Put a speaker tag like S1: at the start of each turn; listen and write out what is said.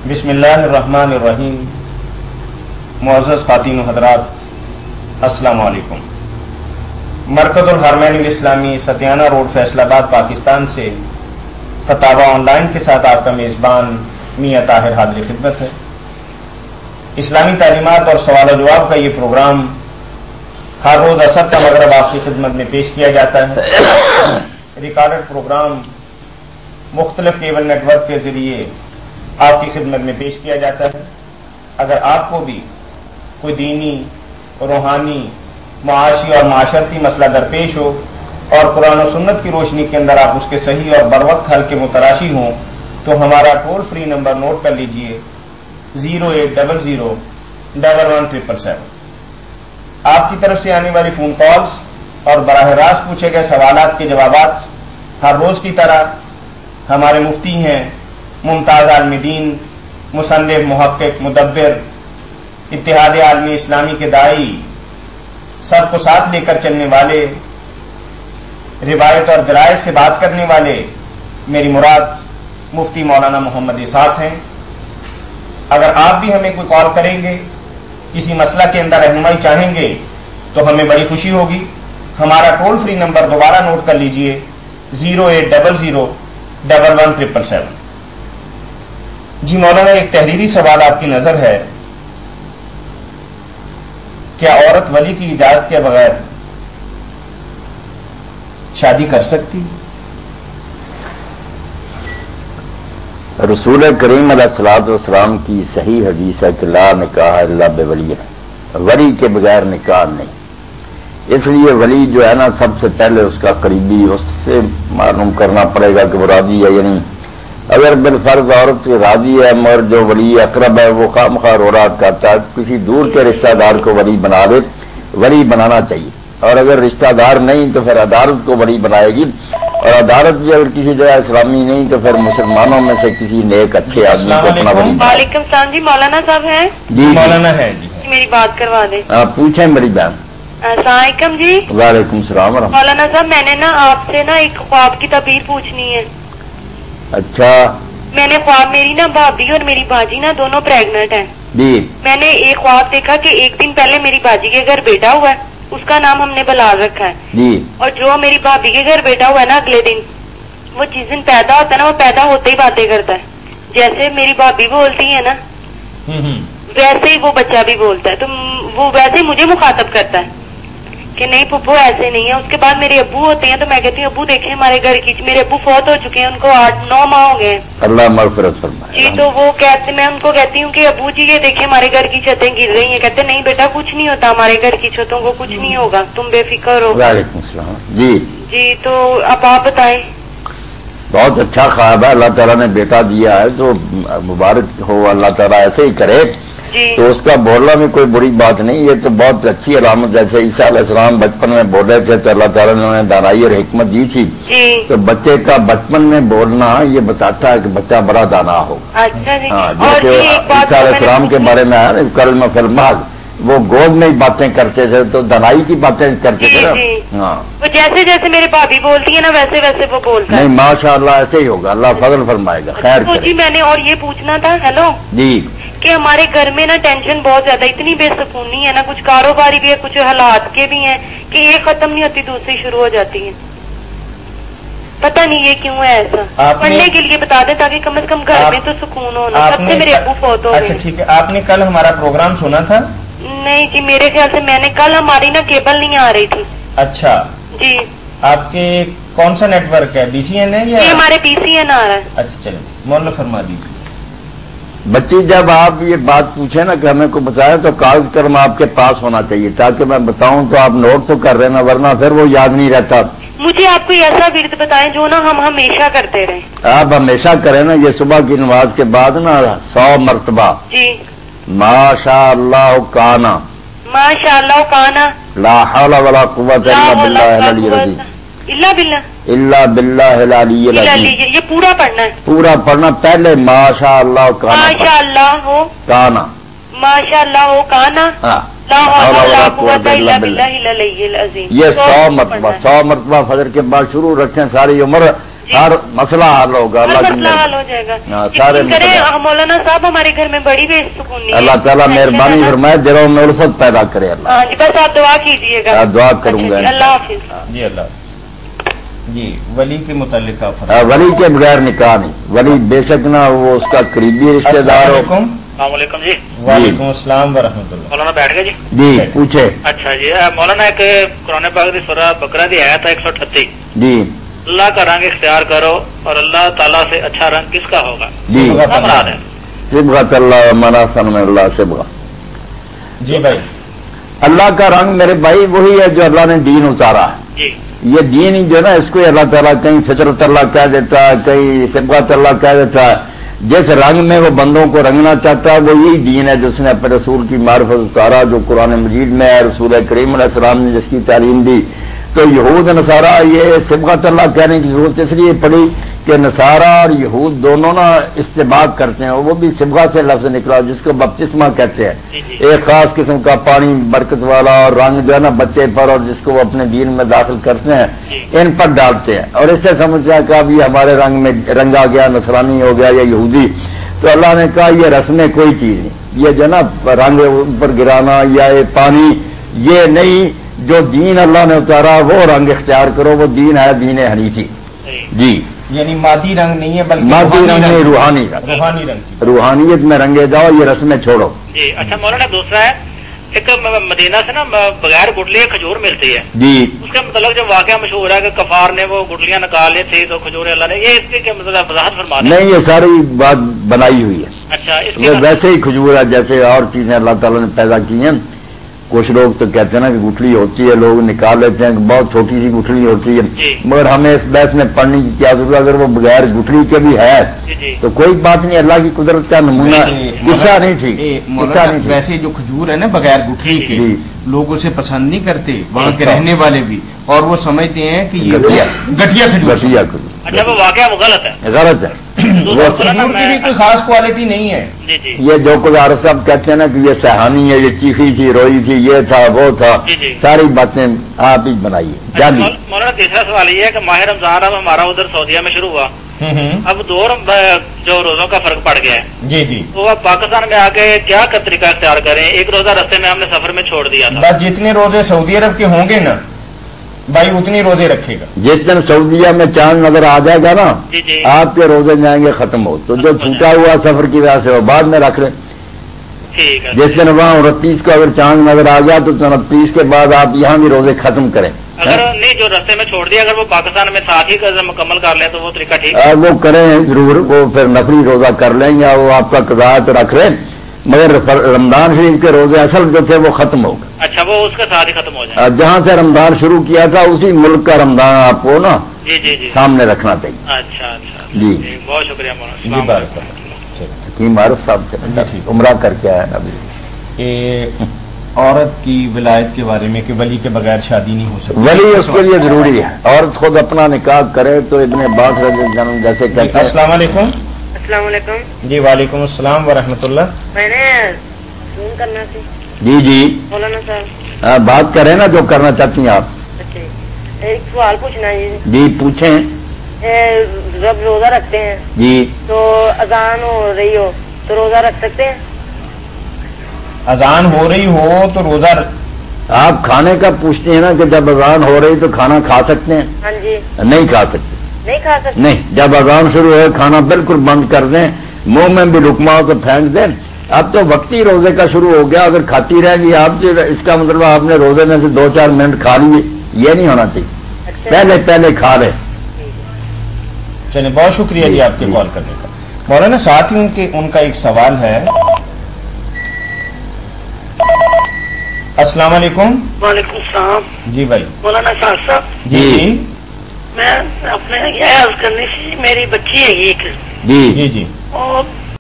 S1: بسم اللہ الرحمن الرحیم۔ معزز خواتین و حضرات، السلام علیکم۔ مرکز الحرمین الاسلامی ستیانہ روڈ فیصل آباد پاکستان سے فتاوی آن لائن کے ساتھ آپ کا میزبان میاں طاہر حاضر خدمت ہے۔ اسلامی تعلیمات اور سوال و جواب کا یہ پروگرام ہر روز عصر کا مغرب آپ کی خدمت میں پیش کیا جاتا ہے۔ ریکارڈڈ پروگرام مختلف کیبل نیٹ ورک کے ذریعے آپ کی خدمت میں پیش کیا جاتا ہے۔ اگر آپ کو بھی کوئی دینی، روحانی، معاشی اور معاشرتی مسئلہ درپیش ہو اور قرآن و سنت کی روشنی کے اندر آپ اس کے صحیح اور بروقت حل کے متلاشی ہوں تو ہمارا ٹول فری نمبر نوٹ کر لیجئے 08001117777۔ آپ کی طرف سے آنے والی فون کالز اور براہ راست پوچھے گئے سوالات کے جوابات ہر روز کی طرح ہمارے مفتی ہیں، ممتاز عالم دین، مصنف، محقق، مدبر، اتحاد عالمی اسلامی کے داعی، سب کو ساتھ لے کر چلنے والے، روایت اور درایت سے بات کرنے والے، میری مراد مفتی مولانا محمد اسحاق ہیں۔ اگر آپ بھی ہمیں کوئی کال کریں گے، کسی مسئلہ کے اندر رہنمائی چاہیں گے تو ہمیں بڑی خوشی ہوگی۔ ہمارا ٹول فری نمبر دوبارہ نوٹ کر لیجئے 08001117777۔ جی مولانا، ایک تحریری سوال آپ کی نظر ہے، کیا عورت ولی کی اجازت کے بغیر شادی کر سکتی؟
S2: رسول کریم علیہ الصلوۃ والسلام کی صحیح حدیث ہے کہ لا نکاح الا بولی، ولی کے بغیر نکاح نہیں۔ اس لیے ولی جو ہے نا، سب سے پہلے اس کا قریبی، اس سے معلوم کرنا پڑے گا کہ وہ راضی ہے یا نہیں۔ اگر بالفرض عورت راضی ہے مگر جو ولی اقرب ہے وہ خواہ رورات کرتا ہے، کسی دور کے رشتہ دار کو ولی بنا دے، ولی بنانا چاہیے۔ اور اگر رشتہ دار نہیں تو پھر عدالت کو ولی بنائے گی، اور عدالت بھی اگر کسی جگہ اسلامی نہیں تو پھر مسلمانوں میں سے کسی نیک اچھے آدمی کو اپنا ولی بنائے۔
S3: وعلیکم السلام جی، مولانا صاحب ہیں؟
S2: جی
S1: مولانا ہے جی،
S3: میری بات کروا دیں۔
S2: آپ پوچھیں میری بہن۔
S3: السلام علیکم جی۔
S2: وعلیکم السلام ورحمۃ۔
S3: مولانا صاحب، میں نے نا آپ سے نا ایک خواب کی تعبیر پوچھنی ہے۔
S2: اچھا
S3: میں نے خواب، میری نا بھابھی اور میری باجی نا دونوں پریگننٹ ہیں۔
S2: جی
S3: میں نے ایک خواب دیکھا کہ ایک دن پہلے میری باجی کے گھر بیٹا ہوا ہے، اس کا نام ہم نے بلال رکھا ہے،
S2: جی
S3: اور جو میری بھابھی کے گھر بیٹا ہوا ہے نا اگلے دن، وہ جس دن پیدا ہوتا ہے نا وہ پیدا ہوتے ہی باتیں کرتا ہے، جیسے میری بھابھی بولتی ہے نا ویسے ہی وہ بچہ بھی بولتا ہے، تو وہ ویسے ہی مجھے مخاطب کرتا ہے کہ نہیں پھپھو ایسے نہیں ہے۔ اس کے بعد میرے ابو ہوتے ہیں تو میں کہتی ہوں ابو دیکھیں ہمارے گھر کی، میرے ابو فوت ہو چکے ہیں، ان کو 8-9 ماہ ہو گئے ہیں
S2: اللہ مغفرت فرمائے۔
S3: جی۔ تو وہ کہتے، میں ان کو کہتی ہوں کہ ابو جی یہ دیکھیں ہمارے گھر کی چھتیں گر رہی ہیں، کہتے نہیں بیٹا کچھ نہیں ہوتا، ہمارے گھر کی چھتوں کو کچھ نہیں ہوگا، تم بے فکر ہو۔
S2: وعلیکم السلام۔ جی
S3: جی تو اب آپ بتائیں۔
S2: بہت اچھا خواب ہے، اللہ تعالیٰ نے بیٹا دیا ہے تو مبارک ہو، اللہ تعالیٰ ایسے ہی کرے،
S3: جی
S2: تو اس کا بولنا بھی کوئی بری بات نہیں، یہ تو بہت اچھی علامت۔ جیسے عیسیٰ علیہ السلام بچپن میں بولے تھے تو اللہ تعالیٰ نے انہیں دانائی اور حکمت دی تھی،
S3: جی
S2: تو بچے کا بچپن میں بولنا یہ بتاتا ہے کہ بچہ بڑا دانا ہوگا۔
S3: اچھا جی۔
S2: ہاں،
S3: اور
S2: جیسے
S3: ایک بات
S2: عیسیٰ علیہ السلام کے بارے میں ہے کلمہ فی المہد، وہ گود میں ہی باتیں کرتے تھے تو دانائی کی باتیں کرتے تھے نا۔ ہاں
S3: وہ جیسے جیسے میرے بھابھی بولتی ہے نا ویسے ویسے وہ بولتا ہے۔
S2: نہیں ماشاء اللہ ایسے ہی ہوگا، اللہ فضل فرمائے گا، خیر
S3: تو
S2: کرے۔
S3: جی میں نے اور یہ پوچھنا تھا، ہیلو،
S2: جی
S3: کہ ہمارے گھر میں نا ٹینشن بہت زیادہ، اتنی بے سکونی ہے نا، کچھ کاروباری بھی ہے، کچھ حالات کے بھی ہیں کہ ایک ختم نہیں ہوتی دوسری شروع ہو جاتی ہے، پتہ نہیں یہ کیوں ہے ایسا۔ پڑھنے کے لیے بتا دیں تاکہ کم از کم گھر میں تو سکون ہونا۔ سب سے میرے ابو فوت ہو
S1: اچھا
S3: گئے۔
S1: ٹھیک ہے، آپ نے کل ہمارا پروگرام سنا تھا؟
S3: نہیں جی، میرے خیال سے میں نے کل، ہماری نا کیبل نہیں آ رہی تھی۔
S1: اچھا،
S3: جی
S1: آپ کے کون سا نیٹ ورک ہے، بی سی این ہے یا؟
S3: جی ہمارے پی سی این آ رہا ہے۔
S1: اچھا چلیں مولانا فرما دیجیے۔
S2: بچی جب آپ یہ بات پوچھیں نا کہ ہمیں کو بتایا تو کاغذ قلم آپ کے پاس ہونا چاہیے تاکہ میں بتاؤں تو آپ نوٹ تو کر رہے نا، ورنہ پھر وہ یاد نہیں رہتا۔
S3: مجھے آپ کوئی ایسا ورد بتائیں جو نا ہم ہمیشہ کرتے رہیں۔
S2: آپ ہمیشہ کریں نا، یہ صبح کی نماز کے بعد نا 100 مرتبہ
S3: جی
S2: ماشاء اللہ کانا،
S3: ماشاء اللہ کانا،
S2: لا حول ولا قوت الا باللہ العلی العظیم،
S3: اللہ باللہ
S2: الا باللہ العلی العظیم،
S3: یہ پورا پڑھنا ہے۔
S2: پورا پڑھنا۔ پہلے ماشاء اللہ کانا،
S3: ماشاء اللہ ہو
S2: کانا،
S3: ماشاء اللہ ہو کانا،
S2: ہاں
S3: لا حول ولا قوت الا باللہ العلی العظیم،
S2: یہ 100 مرتبہ، 100 مرتبہ فجر کے بعد شروع رکھیں، ساری عمر हर मसला हल होगा। अल्लाह
S3: मसला हल हो जाएगा।
S2: सारे
S3: मौलाना साहब हमारे घर में बड़ी बेसुकूनी है।
S2: अल्लाह ताला मेहरबानी फरमाए, दिलों में उल्फत पैदा करे अल्लाह।
S3: हाँ जी, बस आप दुआ कीजिएगा।
S2: दुआ करूंगा।
S3: अल्लाह हाफिज
S1: जी। अल्लाह जी। वली के मुतालिक
S2: वली के बगैर निकाह नहीं। वली बेशक ना वो उसका करीबी रिश्तेदार हो।
S4: वालेकुम जी।
S1: वालेकुम अस्सलाम व रहमतुल्लाह।
S4: मौलाना बैठ गए जी?
S2: जी पूछे।
S4: अच्छा जी, मौलाना एक कुरान पाक की सूरह बकरा की आयत है 138
S2: जी,
S4: अल्लाह का रंग इख्तियार करो और अल्लाह ताला से अच्छा रंग किसका होगा?
S2: जी
S4: मुराद है
S2: सिबगत अल्लाह मना सन में अल्लाह सिबगा।
S1: जी भाई,
S2: अल्लाह का रंग मेरे भाई वही है जो अल्लाह ने दीन उतारा है।
S4: जी।
S2: ये दीन ही जो ना, इसको अल्लाह ताला कहीं फितरत अल्लाह कह देता है, कहीं सिबगत अल्लाह कह देता है। जिस रंग में वो बंदों को रंगना चाहता है वो यही दीन है जो उसने अपने रसूल की मार्फत उतारा, जो कुरान मजीद में है। रसूल करीम अलैहि सलाम ने जिसकी तालीम दी। तो यहूद नसारा ये सिबगत अल्लाह कहने की जरूरत इसलिए पड़ी कि नसारा और यहूद दोनों ना इस्तेमाल करते हैं। वो भी सिबगा से लफ्ज निकला जिसको बपतिस्मा कहते हैं। एक खास किस्म का पानी बरकत वाला और रंग जो है ना बच्चे पर, और जिसको वो अपने दीन में दाखिल करते हैं इन पर डालते हैं। और इससे समझते हैं कि अब ये हमारे रंग में रंगा गया, नसरानी हो गया या यहूदी। तो अल्लाह ने कहा ये रस्में कोई चीज नहीं, ये जो ना रंग ऊपर गिराना या ये पानी, ये नहीं। जो दीन अल्लाह ने उतारा वो रंग इख्तियार करो, वो दीन है दीन हनीफी। जी,
S1: यानी मादी रंग नहीं है बल्कि
S2: मादी रंग नहीं, रूहानी रंग।
S1: रूहानी रंग,
S2: रूहानियत में रंगे जाओ, ये रस्में छोड़ो।
S4: जी। अच्छा मौलाना दूसरा है, एक मदीना से ना बगैर गुठली खजूर मिलती है
S2: जी,
S4: उसका मतलब जो वाकया मशहूर है कि कफार ने वो गुठलियां निकाले थे तो खजूर अल्लाह ने, ये इसके क्या मतलब वजाहत फरमा दें?
S2: नहीं, ये सारी बात बनाई हुई है।
S4: अच्छा,
S2: ये वैसे ही खजूर है जैसे और चीजें अल्लाह ताला ने पैदा की हैं। कुछ लोग तो कहते हैं ना कि गुठली होती है, लोग निकाल लेते हैं कि बहुत छोटी सी गुठली होती है, मगर हमें इस बहस में पढ़ने की क्या जरूरत? अगर वो बगैर गुठली के भी है तो कोई बात नहीं, अल्लाह की कुदरत का नमूना किस्सा नहीं थी, किस्सा नहीं थी।
S1: वैसे जो खजूर है ना बगैर गुठली के, लोग उसे पसंद नहीं करते, वहाँ के रहने वाले भी, और वो समझते हैं कि ये गठिया खजूर।
S4: अच्छा, वो वाकया वो गलत है,
S2: गलत है।
S1: वो खजूर की भी कोई खास क्वालिटी नहीं है।
S4: जी जी।
S2: ये जो कुछ आरफ साहब कहते हैं ना कि ये सहानी है, ये चीखी थी, रोई थी, ये था वो था, सारी बातें आप ही बनाइए।
S4: मौलाना तीसरा सवाल ये है कि माह रमजान अब हमारा उधर सऊदीया में शुरू हुआ, अब दो जो रोजों का फर्क पड़ गया है। जी जी। तो अब पाकिस्तान में आके क्या तरीका इख्तियार करें? एक रोजा रास्ते में हमने सफर में छोड़ दिया था।
S1: बस जितने रोजे सऊदी अरब के होंगे ना भाई उतनी रोजे रखेगा।
S2: जिस दिन सऊदीया में चांद नजर आ जाएगा ना,
S4: जी जी,
S2: आपके रोजे जाएंगे खत्म हो। तो जो छूटा हुआ सफर की वजह से वो बाद में रख लें।
S4: ठीक है।
S2: जिस दिन वहाँ 29 का अगर चांद नजर आ गया तो 29 के बाद आप यहाँ भी रोजे खत्म करें।
S4: अगर नहीं जो रास्ते में छोड़ दिया, अगर वो पाकिस्तान में साथ ही मुकम्मल कर लें तो वो तरीका ठीक है?
S2: वो करें जरूर, वो फिर नफली रोजा कर लें या वो आपका कज़ा तो रख लें, मगर रमजान शरीफ के रोजे असल जो थे वो खत्म हो गए।
S4: अच्छा, वो उसके साथ ही खत्म हो जाए।
S2: जहाँ से रमजान शुरू किया था उसी मुल्क का रमजान आपको ना
S4: जी जी जी
S2: सामने रखना चाहिए।
S4: अच्छा अच्छा
S2: जी,
S4: बहुत शुक्रिया
S1: जी। बात
S2: हकीम आरिफ साहब उमरा करके आया अभी
S1: कि औरत की विलायत के बारे में कि वली के बगैर शादी नहीं हो सकती।
S2: वली उसके लिए जरूरी है। औरत खुद अपना निकाह करे तो इब्ने अब्बास रज़ियल्लाहु जैसे कहते हैं।
S1: अस्सलाम वालेकुम।
S3: अस्सलाम वालेकुम।
S1: जी वालेकुम अस्सलाम व रहमतुल्लाह।
S3: मैंने फोन करना थी।
S2: जी जी,
S3: मौलाना साहब
S2: बात करें ना जो करना चाहती हैं आप।
S3: अच्छा, एक सवाल पूछना है
S2: जी, पूछें।
S3: जब रोजा रखते हैं
S2: जी,
S3: तो अजान हो रही हो तो रोजा रख सकते हैं?
S1: अजान हो रही हो तो रोजा
S2: आप खाने का पूछते हैं ना कि जब अजान हो रही तो खाना खा सकते हैं?
S3: हाँ जी।
S2: नहीं खा सकते।
S3: नहीं खा सकते?
S2: नहीं, जब अजान शुरू हो खाना बिल्कुल बंद कर दें, मुंह में भी लुकमा हो तो फेंक दें। अब तो वक्ती रोजे का शुरू हो गया, अगर खाती रहेगी आप इसका मतलब आपने रोजे में से 2-4 मिनट खा लिए, ये नहीं होना चाहिए। अच्छा। पहले पहले खा रहे।
S1: चलिए, बहुत शुक्रिया जी आपके कॉल करने का। मौलाना साथ ही उनका एक सवाल है। अस्सलाम वालेकुम।
S4: वालेकुम सलाम।
S1: जी भाई।
S4: मौलाना साहब
S1: जी,
S4: मैं अपने ये अर्ज करनी थी, मेरी बच्ची है एक
S2: जी
S1: जी जी,
S4: और